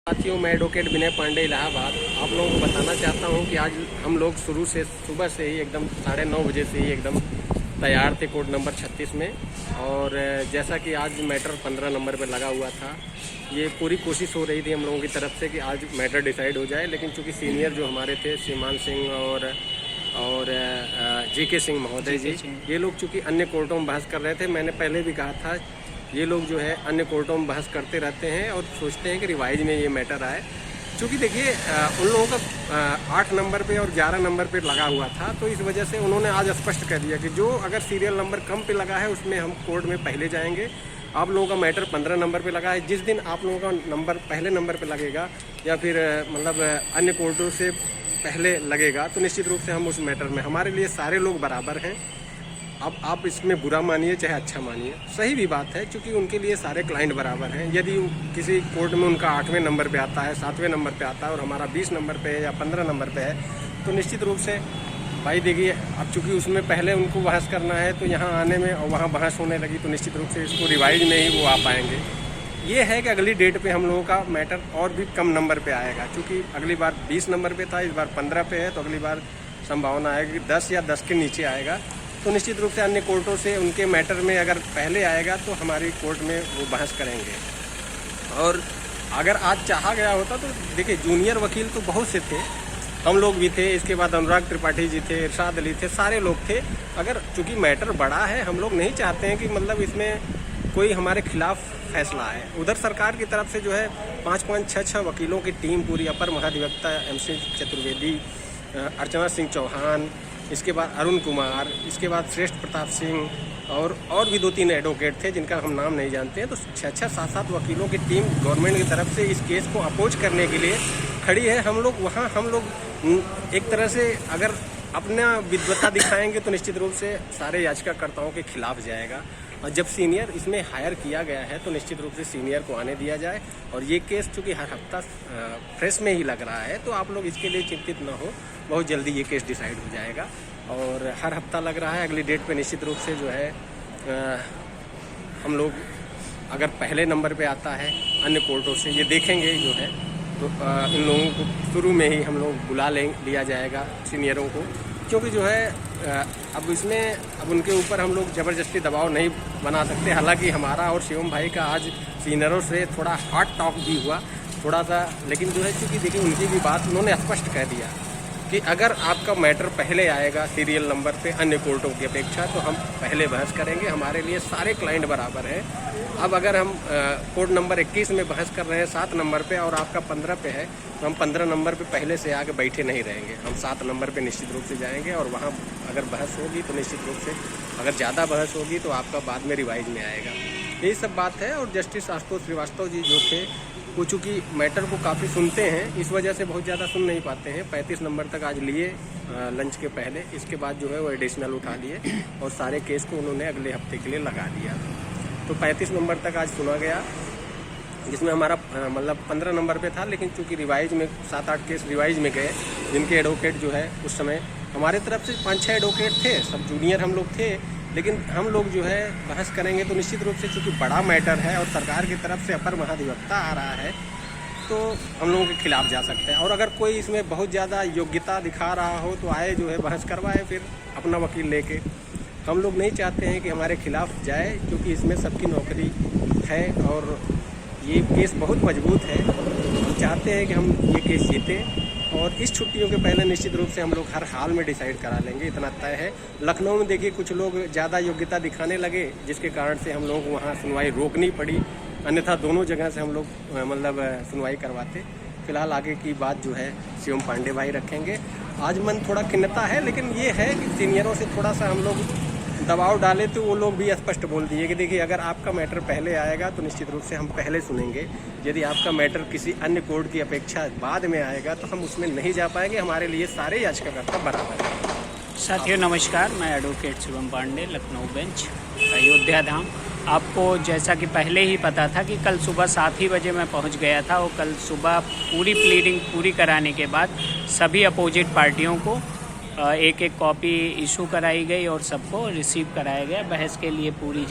साथियों, मैं एडवोकेट विनय पांडे इलाहाबाद आप लोगों को बताना चाहता हूं कि आज हम लोग शुरू से सुबह से ही एकदम 9:30 बजे से ही एकदम तैयार थे कोर्ट नंबर 36 में। और जैसा कि आज मैटर 15 नंबर पर लगा हुआ था, ये पूरी कोशिश हो रही थी हम लोगों की तरफ से कि आज मैटर डिसाइड हो जाए, लेकिन चूंकि सीनियर जो हमारे थे श्रीमान सिंह और जीके सिंह महोदय जी, ये लोग चूँकि अन्य कोर्टों में बहस कर रहे थे। मैंने पहले भी कहा था, ये लोग जो है अन्य कोर्टों में बहस करते रहते हैं और सोचते हैं कि रिवाइज में ये मैटर आए। क्योंकि देखिए उन लोगों का 8 नंबर पे और 11 नंबर पे लगा हुआ था, तो इस वजह से उन्होंने आज स्पष्ट कर दिया कि जो अगर सीरियल नंबर कम पे लगा है उसमें हम कोर्ट में पहले जाएंगे। आप लोगों का मैटर 15 नंबर पे लगा है, जिस दिन आप लोगों का नंबर पहले नंबर पे लगेगा या फिर मतलब अन्य कोर्टों से पहले लगेगा, तो निश्चित रूप से हम उस मैटर में, हमारे लिए सारे लोग बराबर हैं। अब आप इसमें बुरा मानिए चाहे अच्छा मानिए, सही भी बात है, क्योंकि उनके लिए सारे क्लाइंट बराबर हैं। यदि किसी कोर्ट में उनका 8वें नंबर पे आता है, 7वें नंबर पे आता है और हमारा 20 नंबर पे है या 15 नंबर पे है, तो निश्चित रूप से भाई देखिए, अब चूँकि उसमें पहले उनको बहस करना है, तो यहाँ आने में और वहाँ बहस होने लगी, तो निश्चित रूप से इसको रिवाइज में ही वो आ पाएंगे। ये है कि अगली डेट पे हम लोगों का मैटर और भी कम नंबर पे आएगा, क्योंकि अगली बार 20 नंबर पे था, इस बार 15 पे है, तो अगली बार संभावना है कि 10 या 10 के नीचे आएगा। तो निश्चित रूप से अन्य कोर्टों से उनके मैटर में अगर पहले आएगा तो हमारी कोर्ट में वो बहस करेंगे। और अगर आज चाहा गया होता तो देखिए, जूनियर वकील तो बहुत से थे, हम लोग भी थे, इसके बाद अनुराग त्रिपाठी जी थे, इरशाद अली थे, सारे लोग थे। अगर चूँकि मैटर बड़ा है, हम लोग नहीं चाहते हैं कि मतलब इसमें कोई हमारे खिलाफ फैसला है। उधर सरकार की तरफ से जो है 5-5, 6-6 वकीलों की टीम पूरी, अपर महाधिवक्ता MC चतुर्वेदी, अर्चना सिंह चौहान, इसके बाद अरुण कुमार, इसके बाद श्रेष्ठ प्रताप सिंह और भी 2-3 एडवोकेट थे जिनका हम नाम नहीं जानते हैं। तो 6-6, 7-7 वकीलों की टीम गवर्नमेंट की तरफ से इस केस को अपोज करने के लिए खड़ी है। हम लोग वहाँ एक तरह से अगर अपना विद्वता दिखाएंगे तो निश्चित रूप से सारे याचिकाकर्ताओं के खिलाफ जाएगा। और जब सीनियर इसमें हायर किया गया है तो निश्चित रूप से सीनियर को आने दिया जाए। और ये केस चूँकि हर हफ्ता फ्रेश में ही लग रहा है, तो आप लोग इसके लिए चिंतित ना हो, बहुत जल्दी ये केस डिसाइड हो जाएगा। और हर हफ्ता लग रहा है, अगली डेट पे निश्चित रूप से जो है हम लोग अगर पहले नंबर पे आता है अन्य कोर्टों से, ये देखेंगे जो है, तो इन लोगों को शुरू में ही हम लोग बुला लिया जाएगा सीनियरों को, क्योंकि जो है अब इसमें अब उनके ऊपर हम लोग ज़बरदस्ती दबाव नहीं बना सकते। हालांकि हमारा और शिवम भाई का आज सीनियरों से थोड़ा हार्ड टॉक भी हुआ थोड़ा सा, लेकिन जो है चूँकि देखिए उनकी भी बात उन्होंने स्पष्ट कह दिया कि अगर आपका मैटर पहले आएगा सीरियल नंबर पे अन्य कोर्टों की अपेक्षा, तो हम पहले बहस करेंगे। हमारे लिए सारे क्लाइंट बराबर हैं। अब अगर हम कोर्ट नंबर 21 में बहस कर रहे हैं 7 नंबर पे और आपका 15 पे है, तो हम 15 नंबर पे पहले से आके बैठे नहीं रहेंगे, हम 7 नंबर पे निश्चित रूप से जाएंगे। और वहाँ अगर बहस होगी तो निश्चित रूप से, अगर ज़्यादा बहस होगी तो आपका बाद में रिवाइज में आएगा। यही सब बात है। और जस्टिस आशुतोष श्रीवास्तव जी जो थे, वो चूँकि मैटर को काफ़ी सुनते हैं, इस वजह से बहुत ज़्यादा सुन नहीं पाते हैं। 35 नंबर तक आज लिए लंच के पहले, इसके बाद जो है वो एडिशनल उठा लिए और सारे केस को उन्होंने अगले हफ्ते के लिए लगा दिया। तो 35 नंबर तक आज सुना गया, जिसमें हमारा मतलब 15 नंबर पे था, लेकिन चूँकि रिवाइज में 7-8 केस रिवाइज में गए, जिनके एडवोकेट जो है उस समय हमारे तरफ से 5-6 एडवोकेट थे, सब जूनियर हम लोग थे, लेकिन हम लोग जो है बहस करेंगे तो निश्चित रूप से चूँकि बड़ा मैटर है और सरकार की तरफ से अपर महाधिवक्ता आ रहा है, तो हम लोगों के खिलाफ जा सकते हैं। और अगर कोई इसमें बहुत ज़्यादा योग्यता दिखा रहा हो तो आए, जो है बहस करवाए फिर अपना वकील लेके। हम लोग नहीं चाहते हैं कि हमारे खिलाफ जाए, क्योंकि इसमें सबकी नौकरी है और ये केस बहुत मजबूत है। हम चाहते हैं कि हम ये केस जीतें और इस छुट्टियों के पहले निश्चित रूप से हम लोग हर हाल में डिसाइड करा लेंगे, इतना तय है। लखनऊ में देखिए कुछ लोग ज़्यादा योग्यता दिखाने लगे, जिसके कारण से हम लोगों को वहाँ सुनवाई रोकनी पड़ी, अन्यथा दोनों जगह से हम लोग मतलब सुनवाई करवाते। फिलहाल आगे की बात जो है शिवम पांडे भाई रखेंगे। आज मन थोड़ा खिन्नता है, लेकिन ये है कि सीनियरों से थोड़ा सा हम लोग दबाव डाले, तो वो लोग भी स्पष्ट बोल दिए कि देखिए अगर आपका मैटर पहले आएगा तो निश्चित रूप से हम पहले सुनेंगे, यदि आपका मैटर किसी अन्य कोर्ट की अपेक्षा बाद में आएगा तो हम उसमें नहीं जा पाएंगे। हमारे लिए सारे याचिकाकर्ता बराबर हैं। साथियों नमस्कार, मैं एडवोकेट शिवम पांडे, लखनऊ बेंच, अयोध्या धाम। आपको जैसा कि पहले ही पता था कि कल सुबह 7 ही बजे मैं पहुंच गया था और कल सुबह पूरी प्लीडिंग पूरी कराने के बाद सभी अपोजिट पार्टियों को एक एक कॉपी इशू कराई गई और सबको रिसीव कराया गया। बहस के लिए पूरी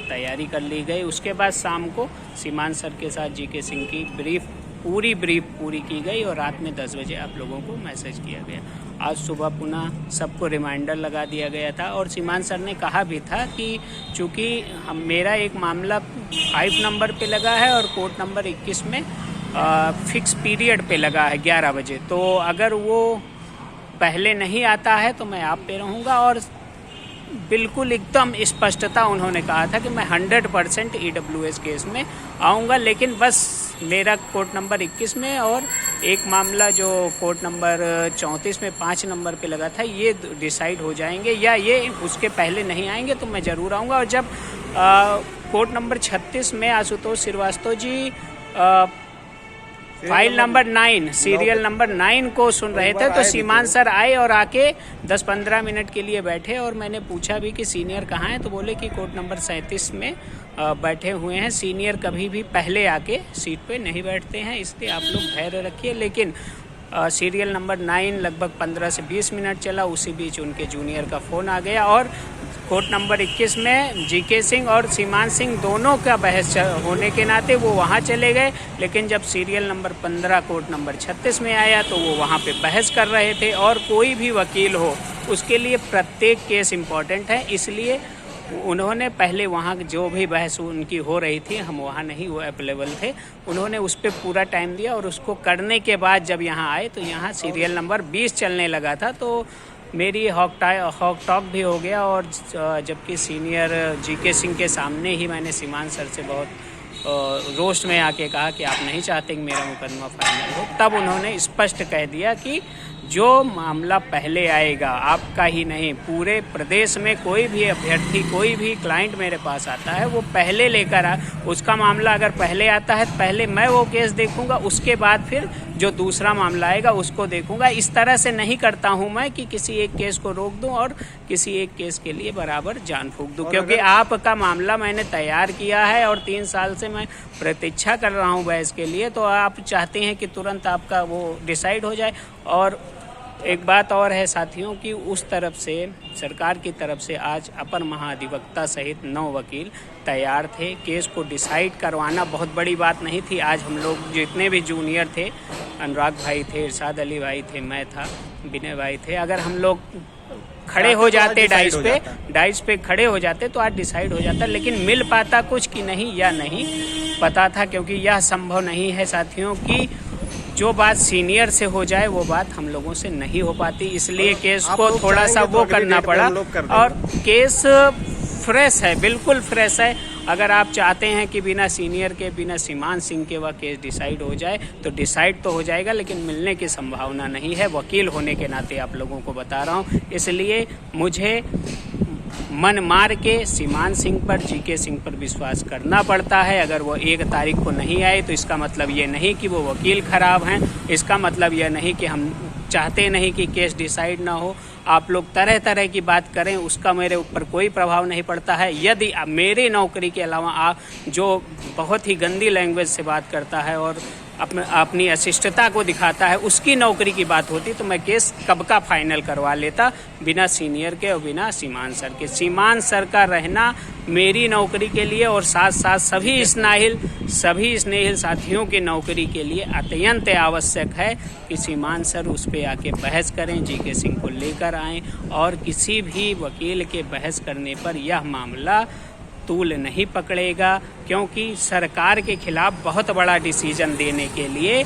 तैयारी कर ली गई। उसके बाद शाम को सीमान सर के साथ जीके सिंह की ब्रीफ पूरी ब्रीफ पूरी की गई और रात में 10 बजे आप लोगों को मैसेज किया गया। आज सुबह पुनः सबको रिमाइंडर लगा दिया गया था और सीमान सर ने कहा भी था कि चूँकि मेरा एक मामला 5 नंबर पे लगा है और कोर्ट नंबर 21 में फिक्स पीरियड पे लगा है 11 बजे, तो अगर वो पहले नहीं आता है तो मैं आप पे रहूँगा। और बिल्कुल एकदम स्पष्टता उन्होंने कहा था कि मैं 100% EWS केस में आऊँगा, लेकिन बस मेरा कोर्ट नंबर 21 में और एक मामला जो कोर्ट नंबर 34 में 5 नंबर पे लगा था ये डिसाइड हो जाएंगे, या ये उसके पहले नहीं आएंगे तो मैं ज़रूर आऊँगा। और जब कोर्ट नंबर 36 में Ashutosh Srivastava ji file number 9 serial number 9 को सुन रहे थे तो सीमान सर आए और आके 10-15 मिनट के लिए बैठे और मैंने पूछा भी कि सीनियर कहाँ हैं, तो बोले कि कोर्ट नंबर 37 में बैठे हुए हैं। सीनियर कभी भी पहले आके सीट पे नहीं बैठते हैं, इसलिए आप लोग धैर्य रखिए। लेकिन सीरियल नंबर 9 लगभग 15 से 20 मिनट चला, उसी बीच उनके जूनियर का फ़ोन आ गया और कोर्ट नंबर 21 में जीके सिंह और सीमान सिंह दोनों का बहस होने के नाते वो वहाँ चले गए। लेकिन जब सीरियल नंबर 15 कोर्ट नंबर 36 में आया तो वो वहाँ पे बहस कर रहे थे। और कोई भी वकील हो उसके लिए प्रत्येक केस इम्पॉर्टेंट है, इसलिए उन्होंने पहले वहाँ जो भी बहस उनकी हो रही थी, हम वहाँ नहीं वो अवेलेबल थे, उन्होंने उस पर पूरा टाइम दिया और उसको करने के बाद जब यहाँ आए तो यहाँ सीरियल नंबर 20 चलने लगा था। तो मेरी हॉक टॉक भी हो गया और जबकि सीनियर जीके सिंह के सामने ही मैंने सीमान सर से बहुत रोस्ट में आके कहा कि आप नहीं चाहते कि मेरा मुकदमा फाइनल हो, तब उन्होंने स्पष्ट कह दिया कि जो मामला पहले आएगा, आपका ही नहीं पूरे प्रदेश में कोई भी अभ्यर्थी कोई भी क्लाइंट मेरे पास आता है वो पहले लेकर उसका मामला अगर पहले आता है तो पहले मैं वो केस देखूंगा, उसके बाद फिर जो दूसरा मामला आएगा उसको देखूंगा। इस तरह से नहीं करता हूं मैं कि किसी एक केस को रोक दूं और किसी एक केस के लिए बराबर जान फूंक दूं, क्योंकि आपका मामला मैंने तैयार किया है और 3 साल से मैं प्रतीक्षा कर रहा हूं बहस के लिए, तो आप चाहते हैं कि तुरंत आपका वो डिसाइड हो जाए। और एक बात और है साथियों कि उस तरफ से सरकार की तरफ से आज अपर महाधिवक्ता सहित 9 वकील तैयार थे। केस को डिसाइड करवाना बहुत बड़ी बात नहीं थी। आज हम लोग जितने भी जूनियर थे, अनुराग भाई थे, इरशाद अली भाई थे, मैं था, विनय भाई थे, अगर हम लोग खड़े हो जाते डाइस पे खड़े हो जाते तो आज डिसाइड हो जाता, लेकिन मिल पाता कुछ कि नहीं या नहीं पता था, क्योंकि यह संभव नहीं है साथियों कि जो बात सीनियर से हो जाए वो बात हम लोगों से नहीं हो पाती, इसलिए केस को थोड़ा सा वो करना पड़ा। और केस फ्रेश है, बिल्कुल फ्रेश है। अगर आप चाहते हैं कि बिना सीनियर के, बिना सीमान सिंह के वह केस डिसाइड हो जाए तो डिसाइड तो हो जाएगा, लेकिन मिलने की संभावना नहीं है। वकील होने के नाते आप लोगों को बता रहा हूँ, इसलिए मुझे मन मार के सीमान सिंह पर, जीके सिंह पर विश्वास करना पड़ता है। अगर वो 1 तारीख को नहीं आए तो इसका मतलब ये नहीं कि वो वकील खराब हैं, इसका मतलब यह नहीं कि हम चाहते नहीं कि केस डिसाइड ना हो। आप लोग तरह तरह की बात करें, उसका मेरे ऊपर कोई प्रभाव नहीं पड़ता है। यदि मेरी नौकरी के अलावा आप जो बहुत ही गंदी लैंग्वेज से बात करता है और अपनी अशिष्टता को दिखाता है, उसकी नौकरी की बात होती तो मैं केस कब का फाइनल करवा लेता, बिना सीनियर के और बिना सीमान सर के। सीमान सर का रहना मेरी नौकरी के लिए और साथ साथ सभी स्नेहिल साथियों की नौकरी के लिए अत्यंत आवश्यक है कि सीमान सर उस पर आके बहस करें, जीके सिंह को लेकर आएँ और किसी भी वकील के बहस करने पर यह मामला तूल नहीं पकड़ेगा, क्योंकि सरकार के खिलाफ बहुत बड़ा डिसीजन देने के लिए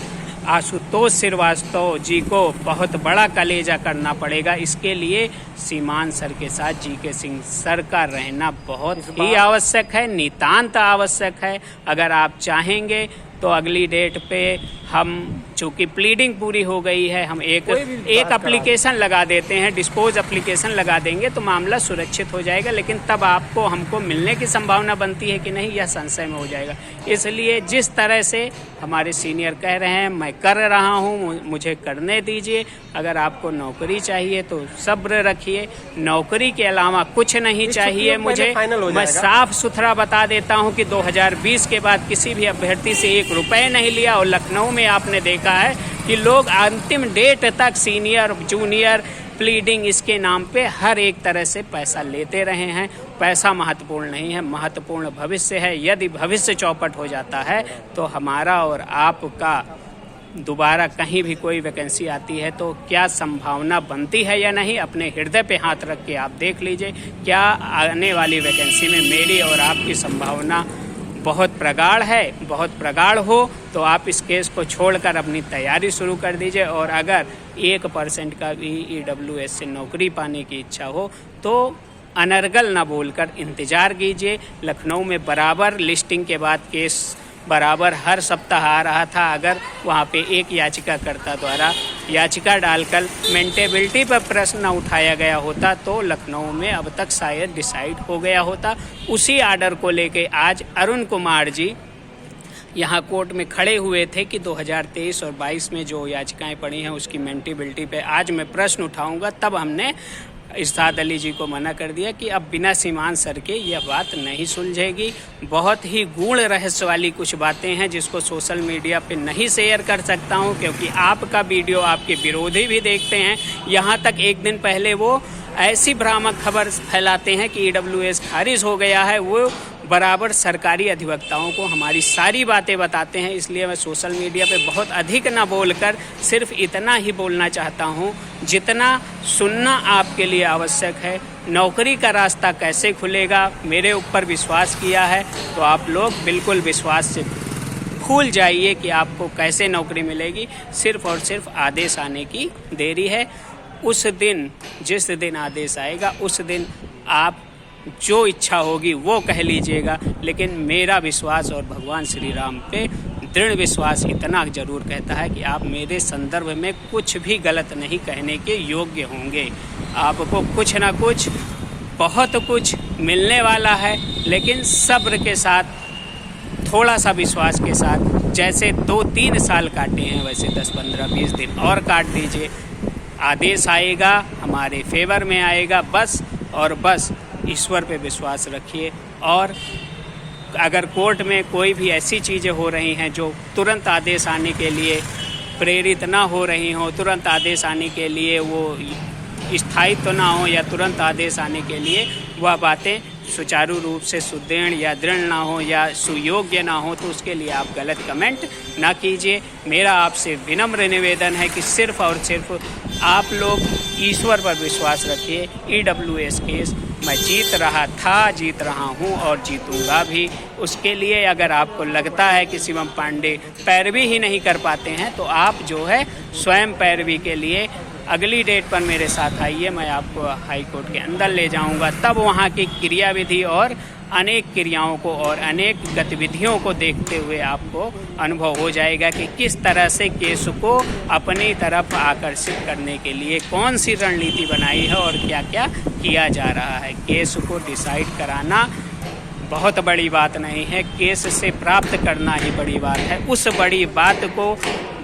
आशुतोष श्रीवास्तव जी को बहुत बड़ा कलेजा करना पड़ेगा। इसके लिए सीमान सर के साथ जीके सिंह सर का रहना बहुत ही आवश्यक है, नितांत आवश्यक है। अगर आप चाहेंगे तो अगली डेट पे हम, चूँकि प्लीडिंग पूरी हो गई है, हम एक एप्लीकेशन लगा देते हैं, डिस्पोज एप्लीकेशन लगा देंगे तो मामला सुरक्षित हो जाएगा। लेकिन तब आपको हमको मिलने की संभावना बनती है कि नहीं, यह संशय में हो जाएगा। इसलिए जिस तरह से हमारे सीनियर कह रहे हैं मैं कर रहा हूँ, मुझे करने दीजिए। अगर आपको नौकरी चाहिए तो सब्र रखिए, नौकरी के अलावा कुछ नहीं चाहिए मुझे। मैं साफ सुथरा बता देता हूँ कि 2020 के बाद किसी भी अभ्यर्थी से 1 रुपये नहीं लिया। और लखनऊ में आपने देखा है कि लोग अंतिम डेट तक सीनियर जूनियर प्लीडिंग इसके नाम पे हर एक तरह से पैसा लेते रहे हैं। पैसा महत्वपूर्ण नहीं है, महत्वपूर्ण भविष्य है। यदि भविष्य चौपट हो जाता है तो हमारा और आपका दोबारा कहीं भी कोई वैकेंसी आती है तो क्या संभावना बनती है या नहीं, अपने हृदय पे हाथ रख के आप देख लीजिए। क्या आने वाली वैकेंसी में मेरी और आपकी संभावना बहुत प्रगाढ़ है? बहुत प्रगाढ़ हो तो आप इस केस को छोड़कर अपनी तैयारी शुरू कर दीजिए। और अगर 1% का भी EWS से नौकरी पाने की इच्छा हो तो अनर्गल ना बोलकर इंतज़ार कीजिए। लखनऊ में बराबर लिस्टिंग के बाद केस बराबर हर सप्ताह आ रहा था। अगर वहाँ पे एक याचिकाकर्ता द्वारा याचिका डालकर मेंटेबिलिटी पर प्रश्न न उठाया गया होता तो लखनऊ में अब तक शायद डिसाइड हो गया होता। उसी आर्डर को लेके आज अरुण कुमार जी यहाँ कोर्ट में खड़े हुए थे कि 2023 और 22 में जो याचिकाएं पड़ी हैं उसकी मेंटेबिलिटी पे आज मैं प्रश्न उठाऊंगा। तब हमने इरशाद अली जी को मना कर दिया कि अब बिना सीमान सर के यह बात नहीं सुलझेगी। बहुत ही गूढ़ रहस्य वाली कुछ बातें हैं जिसको सोशल मीडिया पे नहीं शेयर कर सकता हूं, क्योंकि आपका वीडियो आपके विरोधी भी देखते हैं। यहां तक एक दिन पहले वो ऐसी भ्रामक खबर फैलाते हैं कि EWS खारिज हो गया है। वो बराबर सरकारी अधिवक्ताओं को हमारी सारी बातें बताते हैं। इसलिए मैं सोशल मीडिया पे बहुत अधिक ना बोलकर सिर्फ इतना ही बोलना चाहता हूँ जितना सुनना आपके लिए आवश्यक है। नौकरी का रास्ता कैसे खुलेगा, मेरे ऊपर विश्वास किया है तो आप लोग बिल्कुल विश्वास से भूल जाइए कि आपको कैसे नौकरी मिलेगी। सिर्फ और सिर्फ आदेश आने की देरी है। उस दिन, जिस दिन आदेश आएगा उस दिन आप जो इच्छा होगी वो कह लीजिएगा, लेकिन मेरा विश्वास और भगवान श्री राम पे दृढ़ विश्वास इतना जरूर कहता है कि आप मेरे संदर्भ में कुछ भी गलत नहीं कहने के योग्य होंगे। आपको कुछ ना कुछ, बहुत कुछ मिलने वाला है, लेकिन सब्र के साथ, थोड़ा सा विश्वास के साथ, जैसे 2-3 साल काटे हैं वैसे 10, 15, 20 दिन और काट दीजिए। आदेश आएगा, हमारे फेवर में आएगा, बस और बस ईश्वर पे विश्वास रखिए। और अगर कोर्ट में कोई भी ऐसी चीज़ें हो रही हैं जो तुरंत आदेश आने के लिए प्रेरित ना हो रही हों, तुरंत आदेश आने के लिए वो स्थायित्व ना हो या तुरंत आदेश आने के लिए वह बातें सुचारू रूप से सुदृढ़ या दृढ़ ना हो या सुयोग्य ना हो, तो उसके लिए आप गलत कमेंट ना कीजिए। मेरा आपसे विनम्र निवेदन है कि सिर्फ और सिर्फ आप लोग ईश्वर पर विश्वास रखिए। EWS केस मैं जीत रहा था, जीत रहा हूं और जीतूंगा भी। उसके लिए अगर आपको लगता है कि शिवम पांडे पैरवी ही नहीं कर पाते हैं तो आप जो है स्वयं पैरवी के लिए अगली डेट पर मेरे साथ आइए। मैं आपको हाई कोर्ट के अंदर ले जाऊंगा। तब वहां की क्रियाविधि और अनेक क्रियाओं को और अनेक गतिविधियों को देखते हुए आपको अनुभव हो जाएगा कि किस तरह से केस को अपनी तरफ आकर्षित करने के लिए कौन सी रणनीति बनाई है और क्या क्या किया जा रहा है। केस को डिसाइड कराना बहुत बड़ी बात नहीं है, केस से प्राप्त करना ही बड़ी बात है। उस बड़ी बात को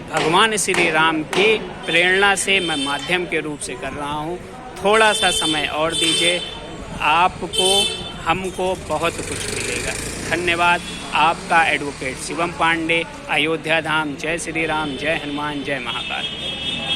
भगवान श्री राम की प्रेरणा से मैं माध्यम के रूप से कर रहा हूँ। थोड़ा सा समय और दीजिए, आपको हमको बहुत कुछ मिलेगा। धन्यवाद। आपका एडवोकेट शिवम पांडे, अयोध्या धाम। जय श्री राम, जय हनुमान, जय महाकाल।